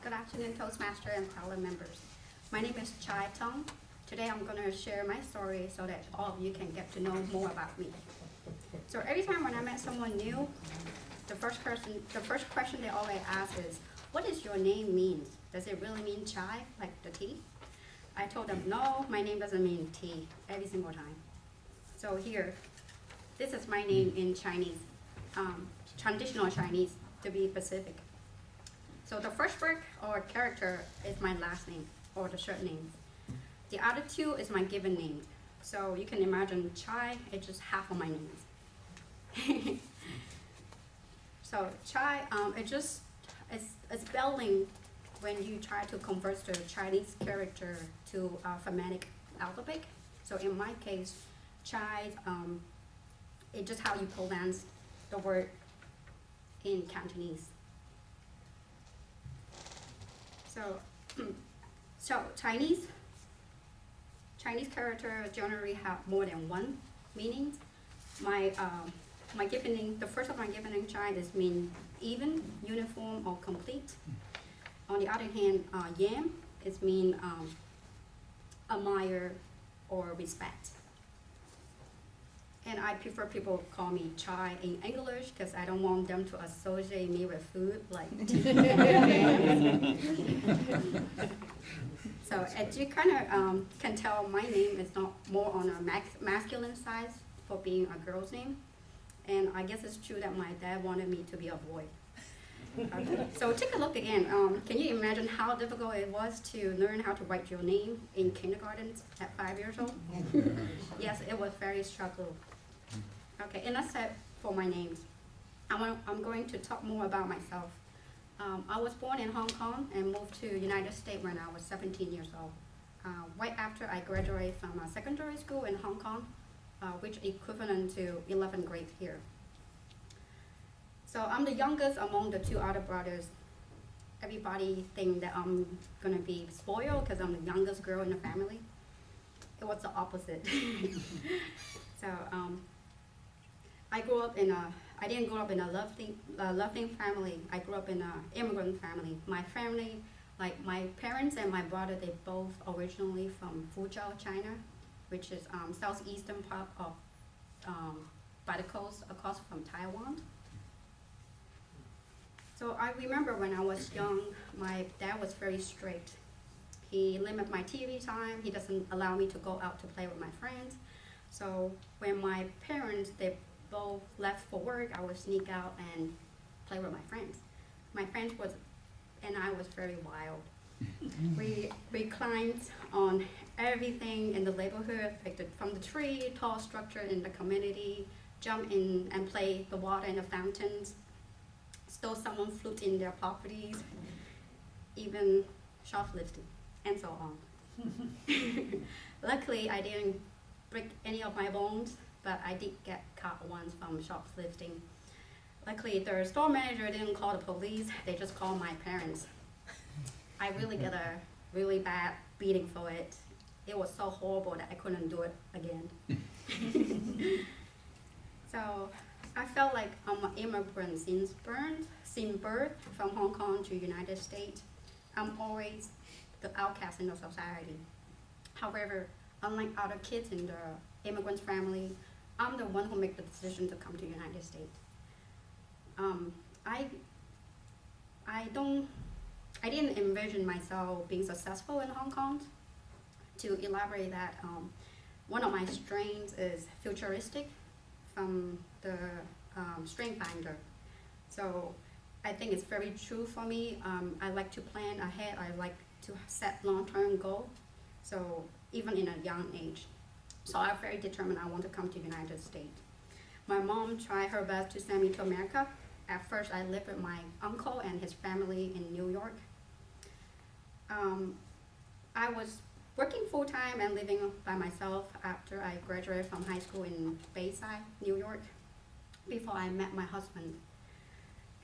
Good afternoon, Toastmaster and Prowler members. My name is Tung. Today I'm going to share my story so that all of you can get to know more about me. So every time when I met someone new, the first question they always ask is, what does your name mean? Does it really mean chai, like the tea? I told them, no, my name doesn't mean tea, every single time. So here, this is my name in Chinese, traditional Chinese, to be specific. So the first word or character is my last name, or the short name. The other two is my given name. So you can imagine Chai is just half of my name. So Chai, it's spelling when you try to convert the Chinese character to a phonetic alphabet. So in my case, Chai, it's just how you pronounce the word in Cantonese. So Chinese character generally have more than one meaning. My given name, the first of my given name, Chai, is mean even, uniform, or complete. On the other hand, Yam is mean admire or respect. And I prefer people call me Chai in English because I don't want them to associate me with food like tea. So as you kind of can tell, my name is not more on a masculine side for being a girl's name. And I guess it's true that my dad wanted me to be a boy. Okay. So take a look again. Can you imagine how difficult it was to learn how to write your name in kindergarten at 5 years old? Yes, it was very struggle. Okay, and that's it for my names. I'm going to talk more about myself. I was born in Hong Kong and moved to United States when I was 17 years old. Right after I graduated from a secondary school in Hong Kong, which equivalent to 11th grade here. So I'm the youngest among the two other brothers. Everybody think that I'm gonna be spoiled because I'm the youngest girl in the family. It was the opposite. So I didn't grow up in a loving family. I grew up in an immigrant family. My family, like my parents and my brother, they both originally from Fuzhou, China, which is southeastern part of by the coast across from Taiwan. So I remember when I was young, my dad was very strict. He limited my TV time. He doesn't allow me to go out to play with my friends. So when my parents, they both left for work, I would sneak out and play with my friends. My friends and I was very wild. We climbed on everything in the neighborhood, like from the tree, tall structure in the community, jump in and play the water in the fountains, stole someone's flute in their properties, even shoplifting, and so on. Luckily, I didn't break any of my bones, but I did get caught once from shoplifting. Luckily, the store manager didn't call the police, they just called my parents. I really got a really bad beating for it. It was so horrible that I couldn't do it again. So I felt like I'm an immigrant since birth from Hong Kong to United States. I'm always the outcast in the society. However, unlike other kids in the immigrant family, I'm the one who made the decision to come to United States. I didn't envision myself being successful in Hong Kong. To elaborate that, one of my strengths is futuristic from the strength finder. So I think it's very true for me. I like to plan ahead. I like to set long-term goals. So even in a young age. So I'm very determined I want to come to the United States. My mom tried her best to send me to America. At first, I lived with my uncle and his family in New York. I was working full-time and living by myself after I graduated from high school in Bayside, New York, before I met my husband.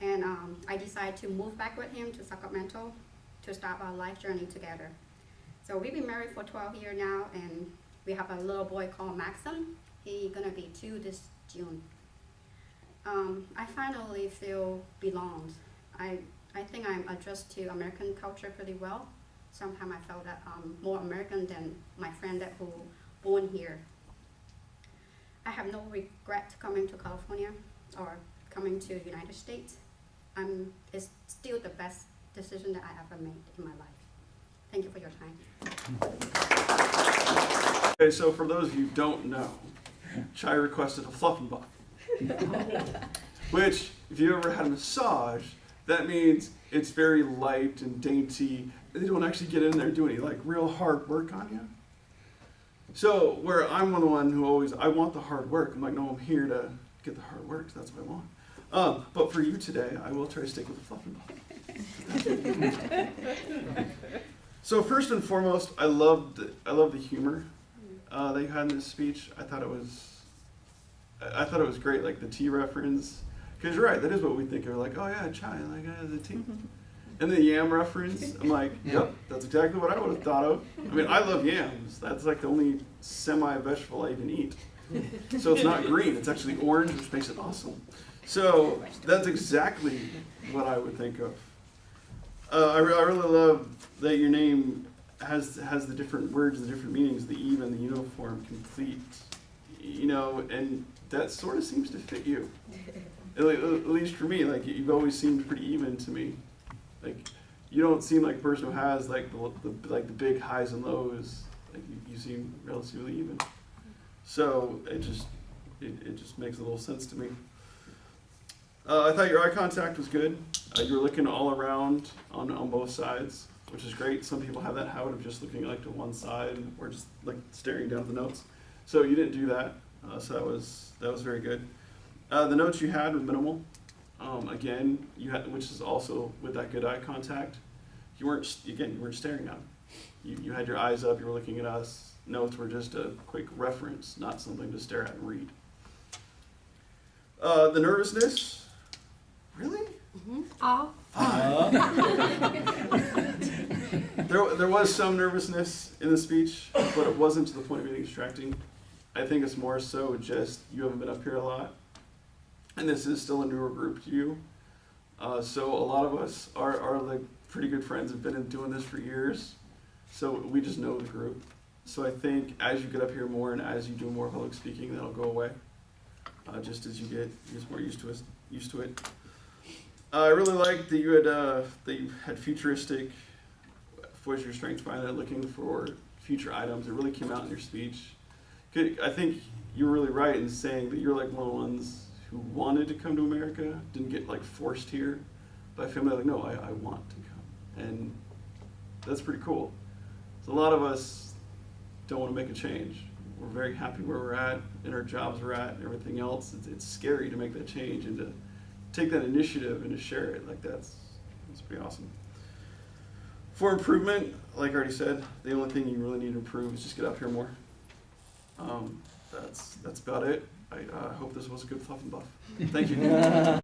And I decided to move back with him to Sacramento to start our life journey together. So we've been married for 12 years now, and we have a little boy called Maxim. He's gonna be 2 this June. I finally feel belonged. I think I'm adjust to American culture pretty well. Sometimes I felt that I'm more American than my friend that who born here. I have no regret coming to California or coming to the United States. It's still the best decision that I ever made in my life. Thank you for your time. Okay, so for those of you who don't know, Chai requested a fluff and buff. Which, if you ever had a massage, that means it's very light and dainty. They don't actually get in there and do any like real hard work on you. So where I'm the one who always, I want the hard work. I'm like, no, I'm here to get the hard work. So that's what I want. But for you today, I will try to stick with the fluff and buff. So first and foremost, I love the humor that you had in this speech. I thought it was great, like the tea reference. Because you're right, that is what we think of, like, oh yeah, chai, like the tea. And the yam reference, I'm like, yep, that's exactly what I would have thought of. I mean, I love yams. That's like the only semi-vegetable I even eat. So it's not green, it's actually orange, which makes it awesome. So that's exactly what I would think of. I really love that your name has the different words, the different meanings, the even, the uniform, complete, and that sort of seems to fit you. At least for me, like you've always seemed pretty even to me. Like you don't seem like a person who has like the big highs and lows. Like you seem relatively even. So it just makes a little sense to me. I thought your eye contact was good. You were looking all around on both sides, which is great. Some people have that habit of just looking like to one side or just like staring down at the notes. So you didn't do that. So that was very good. The notes you had were minimal. Again, which is also with that good eye contact. You weren't staring down. You had your eyes up. You were looking at us. Notes were just a quick reference, not something to stare at and read. The nervousness. Really? There was some nervousness in the speech, but it wasn't to the point of being distracting. I think it's more so just you haven't been up here a lot, and this is still a newer group to you. So a lot of us are like pretty good friends, have been doing this for years, so we just know the group. So I think as you get up here more and as you do more public speaking, that'll go away. Just as you get more used to it. I really liked that you had futuristic. Was your strength find that looking for future items? It really came out in your speech. I think you were really right in saying that you're like one of the ones who wanted to come to America, didn't get like forced here by family. Like, no, I want to come, and that's pretty cool. So a lot of us don't want to make a change. We're very happy where we're at, and our jobs we're at, and everything else. It's scary to make that change and to take that initiative and to share it. Like that's pretty awesome. For improvement, like I already said, the only thing you really need to improve is just get up here more. That's about it. I hope this was a good fluff and buff. Thank you.